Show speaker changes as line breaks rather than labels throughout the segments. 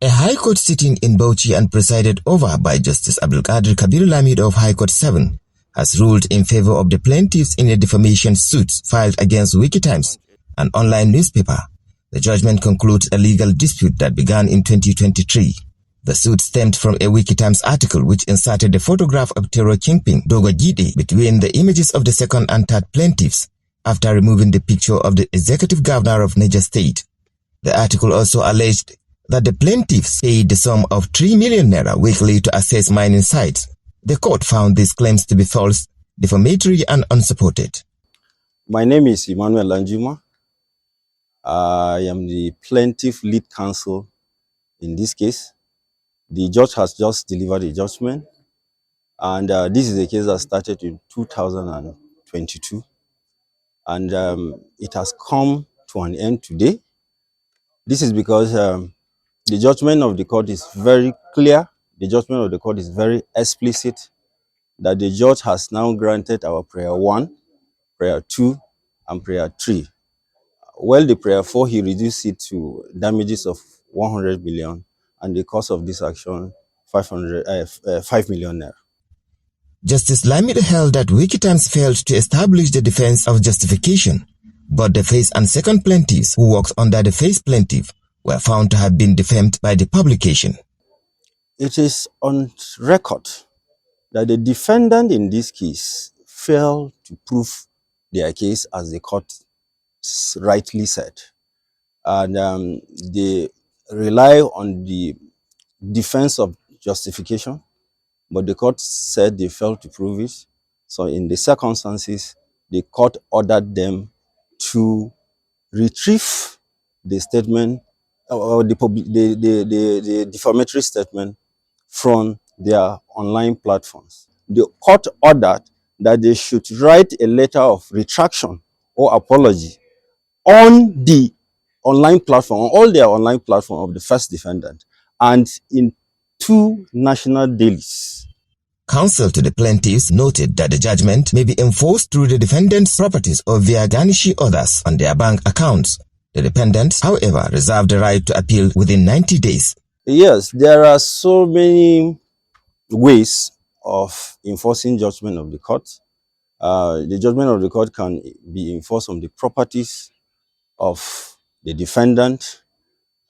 A High Court sitting in Bauchi and presided over by Justice Abdulkadir Kabir Lamido of High Court 7 has ruled in favor of the plaintiffs in a defamation suit filed against WikkiTimes, an online newspaper. The judgment concludes a legal dispute that began in 2023. The suit stemmed from a WikkiTimes article which inserted the photograph of terror kingpin Dogo Gide between the images of the second and third plaintiffs after removing the picture of the executive governor of Niger state. The article also alleged that the plaintiffs paid the sum of 3 million naira weekly to access mining sites. The court found these claims to be false, defamatory and unsupported.
My name is Emmanuel Lanjuma. I am the plaintiff lead counsel in this case. The judge has just delivered a judgment, and this is a case that started in 2022, and it has come to an end today. This is because the judgment of the court is very clear. The judgment of the court is very explicit that the judge has now granted our prayer 1, prayer 2, and prayer 3. Well, the prayer 4, he reduced it to damages of 100 million, and the cost of this action, 5 million naira.
Justice Lamido held that WikkiTimes failed to establish the defense of justification, but the first and second plaintiffs who worked under the first plaintiff were found to have been defamed by the publication.
It is on record that the defendant in this case failed to prove their case, as the court rightly said. And they rely on the defense of justification, but the court said they failed to prove it. So in the circumstances, the court ordered them to retrieve the statement or the defamatory statement from their online platforms. The court ordered that they should write a letter of retraction or apology on the online platform, on all their online platform of the first defendant, and in 2 national dailies.
Counsel to the plaintiffs noted that the judgment may be enforced through the defendants' properties or via garnishing others on their bank accounts. The defendants, however, reserve the right to appeal within 90 days.
Yes, there are so many ways of enforcing judgment of the court. The judgment of the court can be enforced on the properties of the defendant.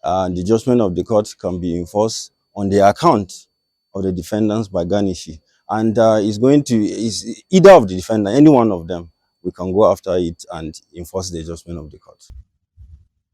The judgment of the court can be enforced on the account of the defendants by garnishing. And is either of the defendant, any one of them, we can go after it and enforce the judgment of the court.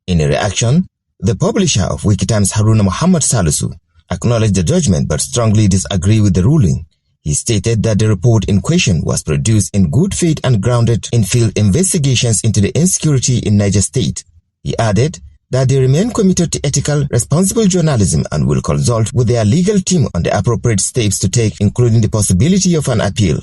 In a reaction, the publisher of WikkiTimes, Haruna Muhammad Salisu, acknowledged the judgment but strongly disagreed with the ruling. He stated that the report in question was produced in good faith and grounded in field investigations into the insecurity in Niger state. He added that they remain committed to ethical, responsible journalism and will consult with their legal team on the appropriate steps to take, including the possibility of an appeal.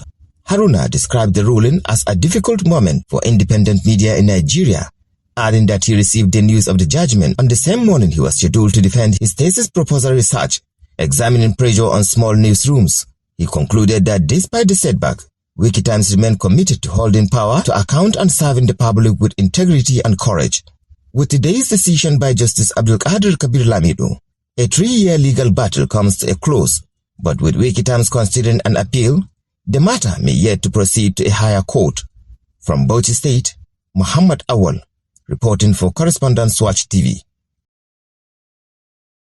Haruna described the ruling as a difficult moment for independent media in Nigeria, adding that he received the news of the judgment on the same morning he was scheduled to defend his thesis proposal research, examining pressure on small newsrooms. He concluded that despite the setback, WikkiTimes remained committed to holding power to account and serving the public with integrity and courage. With today's decision by Justice Abdulkadir Kabir Lamido, a 3-year legal battle comes to a close, but with WikkiTimes considering an appeal, the matter may yet to proceed to a higher court. From Bauchi State, Muhammad Awal, reporting for Correspondence Watch TV.